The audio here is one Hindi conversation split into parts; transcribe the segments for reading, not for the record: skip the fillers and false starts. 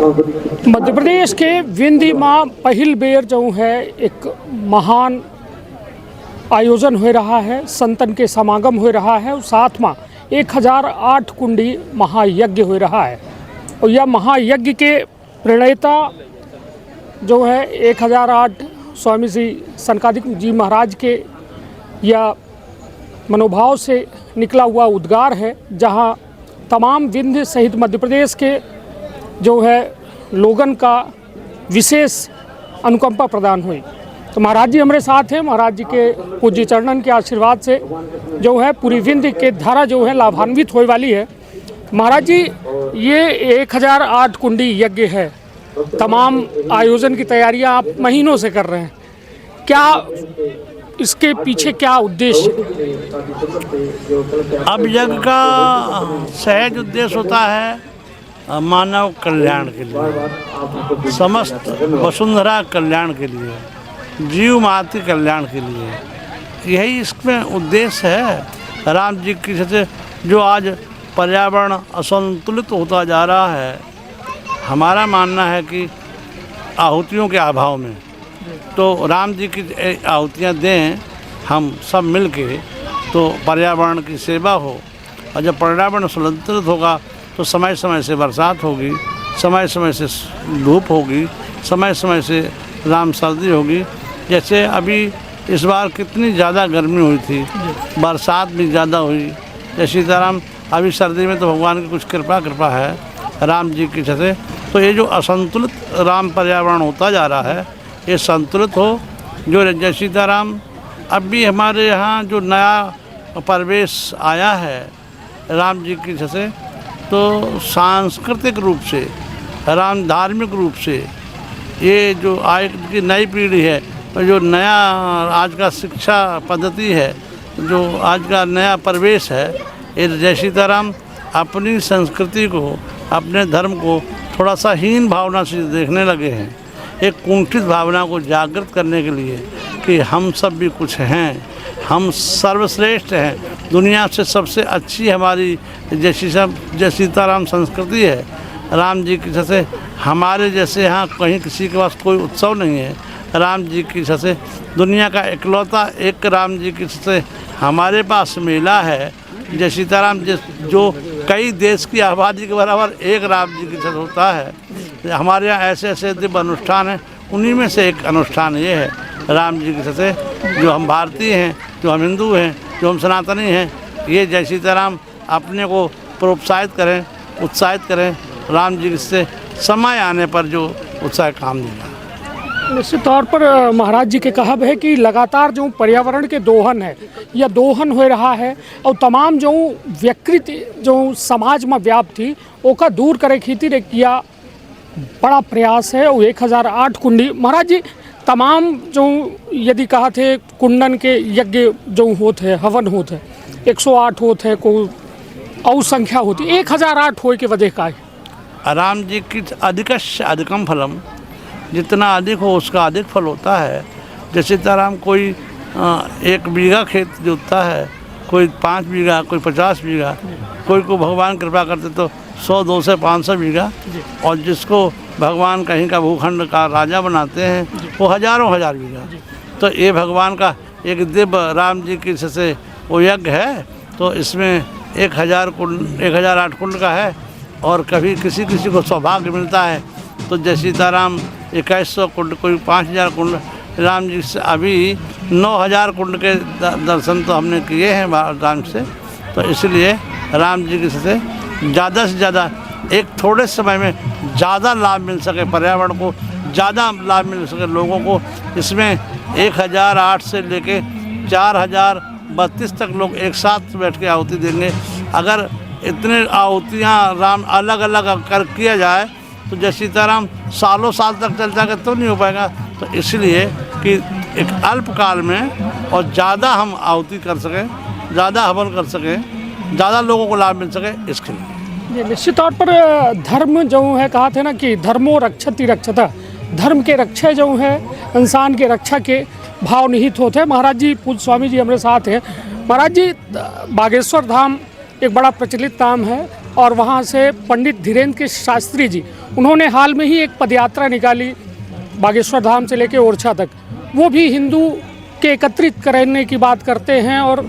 मध्य प्रदेश के विंध्य में पहिल बेर जो है एक महान आयोजन हो रहा है, संतन के समागम हो रहा है और साथ में 1008 कुंडी महायज्ञ हो रहा है। और यह महायज्ञ के प्रणेता जो है 1008 स्वामी श्री सनकादिक जी महाराज के यह मनोभाव से निकला हुआ उद्गार है, जहां तमाम विंध्य सहित मध्य प्रदेश के जो है लोगन का विशेष अनुकंपा प्रदान हुई। तो महाराज जी हमारे साथ हैं। महाराज जी के पूज्य चरणन के आशीर्वाद से जो है पूरी विंध्य के धारा जो है लाभान्वित होने वाली है। महाराज जी, ये 1008 कुंडी यज्ञ है, तमाम आयोजन की तैयारियां आप महीनों से कर रहे हैं, क्या इसके पीछे क्या उद्देश्य? अब यज्ञ का सहज उद्देश्य होता है मानव कल्याण के लिए, समस्त वसुंधरा कल्याण के लिए, जीव मात्र कल्याण के लिए। यही इसमें उद्देश्य है। राम जी की जैसे जो आज पर्यावरण असंतुलित होता जा रहा है, हमारा मानना है कि आहुतियों के अभाव में तो राम जी की आहुतियाँ दें हम सब मिल के, तो पर्यावरण की सेवा हो। और जब पर्यावरण संतुलित होगा तो समय समय से बरसात होगी, समय समय से धूप होगी, समय समय से राम सर्दी होगी। जैसे अभी इस बार कितनी ज़्यादा गर्मी हुई थी, बरसात भी ज़्यादा हुई। जैसी तरह अभी सर्दी में तो भगवान की कुछ कृपा है राम जी की जैसे। तो ये जो असंतुलित राम पर्यावरण होता जा रहा है, ये संतुलित हो। जो जैसी तरह अब भी हमारे यहाँ जो नया परिवेश आया है राम जी की जैसे, तो सांस्कृतिक रूप से, राम धार्मिक रूप से, ये जो आज की नई पीढ़ी है, जो नया आज का शिक्षा पद्धति है, जो आज का नया परिवेश है, ये जैसी तरह अपनी संस्कृति को, अपने धर्म को थोड़ा सा हीन भावना से देखने लगे हैं। एक कुंठित भावना को जागृत करने के लिए कि हम सब भी कुछ हैं, हम सर्वश्रेष्ठ हैं, दुनिया से सबसे अच्छी हमारी जैसी सीताराम संस्कृति है। राम जी की जैसे हमारे जैसे यहाँ कहीं किसी के पास कोई उत्सव नहीं है। राम जी की जैसे दुनिया का इकलौता एक राम जी की जैसे हमारे पास मेला है। जय सीताराम जो कई देश की आबादी के बराबर एक राम जी की जैसे होता है। हमारे यहाँ ऐसे ऐसे दिव्य अनुष्ठान हैं, उन्हीं में से एक अनुष्ठान ये है राम जी की जैसे। जो हम भारतीय हैं, जो हम हिंदू हैं, जो हम सनातनी हैं, ये जय सीताराम अपने को प्रोत्साहित करें, उत्साहित करें राम जी से समय आने पर जो उत्साह काम देगा। निश्चित तौर पर महाराज जी के कहब है कि लगातार जो पर्यावरण के दोहन है, यह दोहन हो रहा है और तमाम जो विकृति जो समाज में व्याप्त थी ओका दूर करे खातिर किया बड़ा प्रयास है। और 1008 कुंडी महाराज जी तमाम जो यदि कहा थे कुंडन के यज्ञ जो होते हैं, हवन होते हैं, 108 होते हैं, कोई और संख्या होती, 1008 हो के वजह का है। राम जी की अधिकस्य अधिकम फलम, जितना अधिक हो उसका अधिक फल होता है। जैसे तरह कोई 1 बीघा खेत जोतता है, कोई 5 बीघा, कोई 50 बीघा, कोई को भगवान कृपा करते तो 100, 200, 500 बीघा, और जिसको भगवान कहीं का भूखंड का राजा बनाते हैं वो हजारों हजार बीघा। तो ये भगवान का एक दिव्य राम जी की से वो यज्ञ है। तो इसमें 1008 कुंड का है। और कभी किसी किसी को सौभाग्य मिलता है तो जय सीताराम 2100 कुंड, कोई 5000 कुंड। राम जी से अभी 9000 कुंड के दर्शन तो हमने किए हैं राम से। तो इसलिए राम जी से ज़्यादा से ज़्यादा एक थोड़े समय में ज़्यादा लाभ मिल सके, पर्यावरण को ज़्यादा लाभ मिल सके लोगों को, इसमें 1008 से लेके 4032 तक लोग एक साथ बैठ के आहुति देंगे। अगर इतने आहुतियाँ राम अलग अलग कर किया जाए तो जय सीताराम सालों साल तक चल जाएगा तो नहीं हो पाएगा। तो इसलिए कि एक अल्प काल में और ज़्यादा हम आहुति कर सकें, ज़्यादा हवन कर सकें, ज़्यादा लोगों को लाभ मिल सके, इसके लिए ये निश्चित तौर पर धर्म जो है कहा थे ना कि धर्मो रक्षति रक्षता, धर्म के रक्षा जो है इंसान के रक्षा के भाव निहित होते हैं। महाराज जी पूज्य स्वामी जी हमारे साथ हैं। महाराज जी बागेश्वर धाम एक बड़ा प्रचलित नाम है, और वहाँ से पंडित धीरेन्द्र के शास्त्री जी, उन्होंने हाल में ही एक पदयात्रा निकाली बागेश्वर धाम से लेकर ओरछा तक। वो भी हिंदू के एकत्रित करने की बात करते हैं। और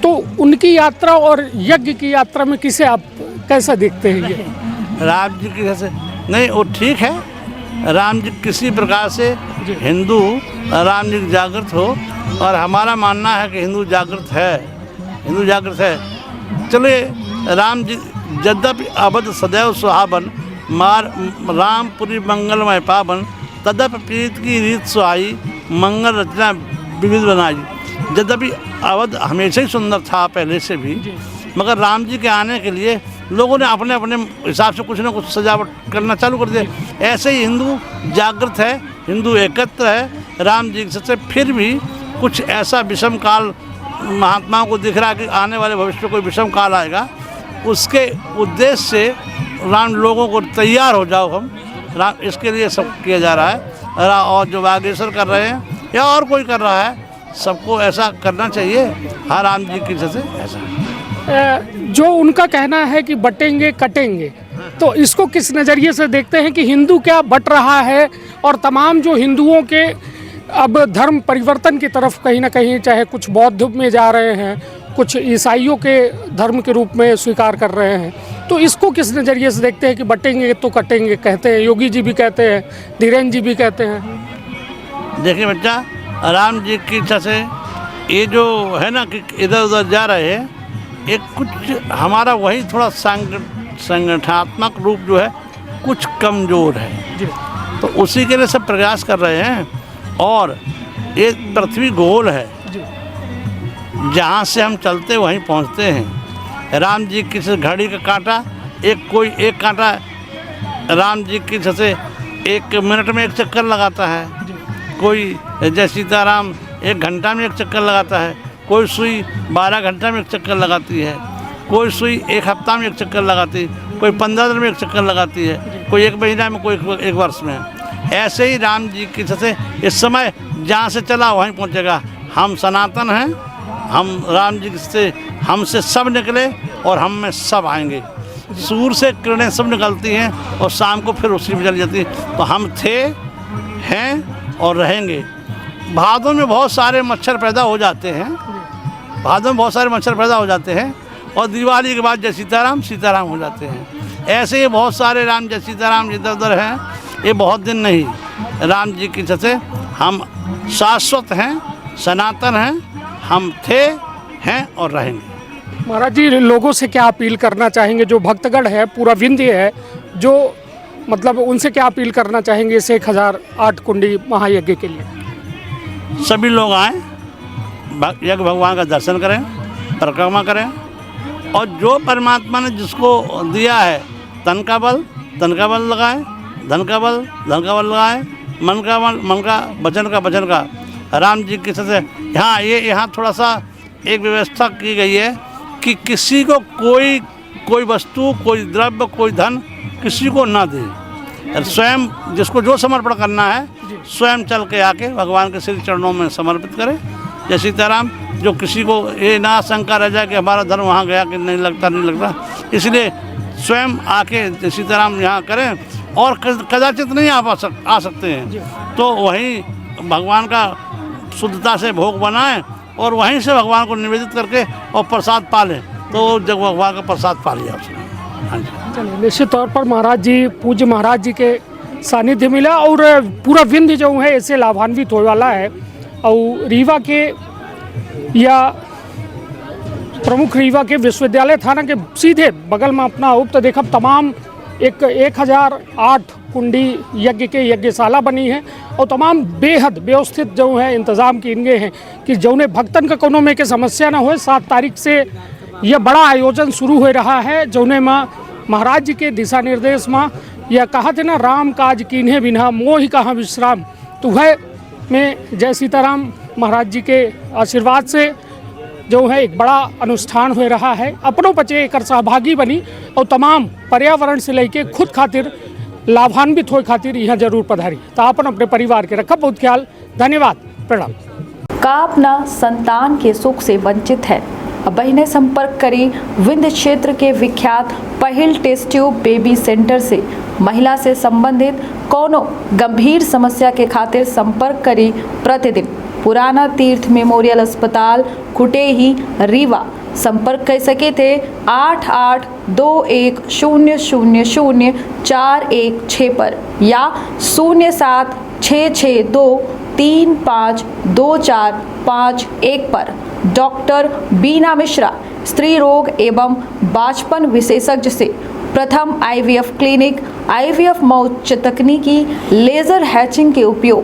तो उनकी यात्रा और यज्ञ की यात्रा में किसे आप कैसा देखते हैं? ये राम जी की जैसे नहीं, वो ठीक है, राम जी किसी प्रकार से हिंदू राम जी जागृत हो, और हमारा मानना है कि हिंदू जागृत है, हिंदू जागृत है। चलिए, राम जी यद्यपि अवध सदैव सुहावन, मार रामपुरी मंगलमय पावन, तदप प्रीत की रीत सुहाई, मंगल रचना विविध बनाई। यद्यपि अवध हमेशा ही सुंदर था पहले से भी, मगर राम जी के आने के लिए लोगों ने अपने अपने हिसाब से कुछ ना कुछ सजावट करना चालू कर दिया। ऐसे ही हिंदू जागृत है, हिंदू एकत्र है राम जी से। फिर भी कुछ ऐसा विषम काल महात्माओं को दिख रहा है कि आने वाले भविष्य में कोई विषम काल आएगा, उसके उद्देश्य से राम लोगों को तैयार हो जाओ हम राम, इसके लिए सब किया जा रहा है। और जो बागेश्वर कर रहे हैं या और कोई कर रहा है, सबको ऐसा करना चाहिए। हाँ, राम जी की जैसे ऐसा जो उनका कहना है कि बटेंगे कटेंगे, तो इसको किस नज़रिए से देखते हैं कि हिंदू क्या बट रहा है, और तमाम जो हिंदुओं के अब धर्म परिवर्तन की तरफ कहीं ना कहीं, चाहे कुछ बौद्ध में जा रहे हैं, कुछ ईसाइयों के धर्म के रूप में स्वीकार कर रहे हैं, तो इसको किस नज़रिए से देखते हैं कि बटेंगे तो कटेंगे कहते हैं, योगी जी भी कहते हैं, धीरेन्द्र जी भी कहते हैं। देखिए बच्चा, राम जी की इच्छा से ये जो है ना कि इधर उधर जा रहे हैं, एक कुछ हमारा वही थोड़ा संगठनात्मक रूप जो है कुछ कमज़ोर है, तो उसी के लिए सब प्रयास कर रहे हैं। और ये पृथ्वी गोल है, जहाँ से हम चलते वहीं पहुँचते हैं। राम जी की घड़ी का कांटा, एक कांटा राम जी की जैसे 1 मिनट में 1 चक्कर लगाता है, कोई जय सीताराम 1 घंटा में 1 चक्कर लगाता है, कोई सुई 12 घंटा में 1 चक्कर लगाती है, कोई सुई 1 हफ्ता में 1 चक्कर लगाती है, कोई 15 दिन में 1 चक्कर लगाती है, कोई 1 महीना में, कोई 1 वर्ष में। ऐसे ही राम जी की जैसे इस समय जहाँ से चला वहीं पहुँचेगा। हम सनातन हैं, हम राम जी से हमसे सब निकले और हम में सब आएंगे। सूर्य से किरणें सब निकलती हैं और शाम को फिर उसी में चली जाती है। तो हम थे, हैं और रहेंगे। भादों में बहुत सारे मच्छर पैदा हो जाते हैं, भादों में बहुत सारे मच्छर पैदा हो जाते हैं, और दिवाली के बाद जय सीताराम सीताराम हो जाते हैं। ऐसे ही बहुत सारे राम जय सीताराम इधर उधर हैं, ये बहुत दिन नहीं। राम जी की जैसे हम शाश्वत हैं, सनातन हैं, हम थे, हैं और रहेंगे। महाराज जी, लोगों से क्या अपील करना चाहेंगे? जो भक्तगण है, पूरा विंध्य है, जो मतलब उनसे क्या अपील करना चाहेंगे इस 1008 कुंडी महायज्ञ के लिए? सभी लोग आएँ, यज्ञ भगवान का दर्शन करें, परिक्रमा करें, और जो परमात्मा ने जिसको दिया है तन का बल लगाएं, धन का बल लगाएं, मन का बल मन का, वचन का। राम जी की से यहाँ थोड़ा सा एक व्यवस्था की गई है कि किसी को कोई वस्तु, कोई द्रव्य, कोई धन किसी को ना दे। स्वयं जिसको जो समर्पण करना है, स्वयं चल के आके भगवान के श्री चरणों में समर्पित करें। जय सीताराम। जो किसी को ये ना शंका रह जाए कि हमारा धर्म वहाँ गया कि नहीं लगता, इसलिए स्वयं आके जय सीताराम यहाँ करें। और कदाचित नहीं आ सकते हैं तो वहीं भगवान का शुद्धता से भोग बनाएं और वहीं से भगवान को निवेदित करके और प्रसाद पा लें, तो जब भगवान का प्रसाद पा लिया उसने। हाँ जी, चलिए, निश्चित तौर पर महाराज जी, पूज्य महाराज जी के सानिध्य मिला और पूरा विंध्य जो है इससे लाभान्वित होने वाला है। और रीवा के या प्रमुख रीवा के विश्वविद्यालय थाना के सीधे बगल में अपना उक्त देखब तमाम 1008 कुंडी यज्ञ के यज्ञशाला बनी है, और तमाम बेहद व्यवस्थित जो है इंतज़ाम किए हैं कि जौने भक्तन का कोनो में के समस्या ना हो। 7 तारीख से यह बड़ा आयोजन शुरू हो रहा है, जौने में महाराज जी के दिशा निर्देश में यह कहा थे ना, राम काज कीन्हे बिना मोहि कहाँ विश्राम। तो वह में जय सीताराम महाराज जी के आशीर्वाद से जो है एक बड़ा अनुष्ठान हो रहा है। अपनों बच्चे एक सहभागी बनी और तमाम पर्यावरण से लेके खुद खातिर लाभान्वित हो खातिर यहाँ जरूर पधारी। तो अपन अपने परिवार के रखब बहुत ख्याल। धन्यवाद, प्रणाम। का अपना संतान के सुख से वंचित है अब बहिने संपर्क करें विंध्य क्षेत्र के विख्यात पहिल टेस्ट ट्यूब बेबी सेंटर से। महिला से संबंधित कोनो गंभीर समस्या के खातिर संपर्क करें प्रतिदिन पुराना तीर्थ मेमोरियल अस्पताल कुटेही रीवा। संपर्क कर सके थे 8821000416 पर या 0766235245 पर। डॉक्टर बीना मिश्रा स्त्री रोग एवं बांझपन विशेषज्ञ से प्रथम IVF क्लिनिक, IVF में उच्च तकनीकी लेजर हैचिंग के उपयोग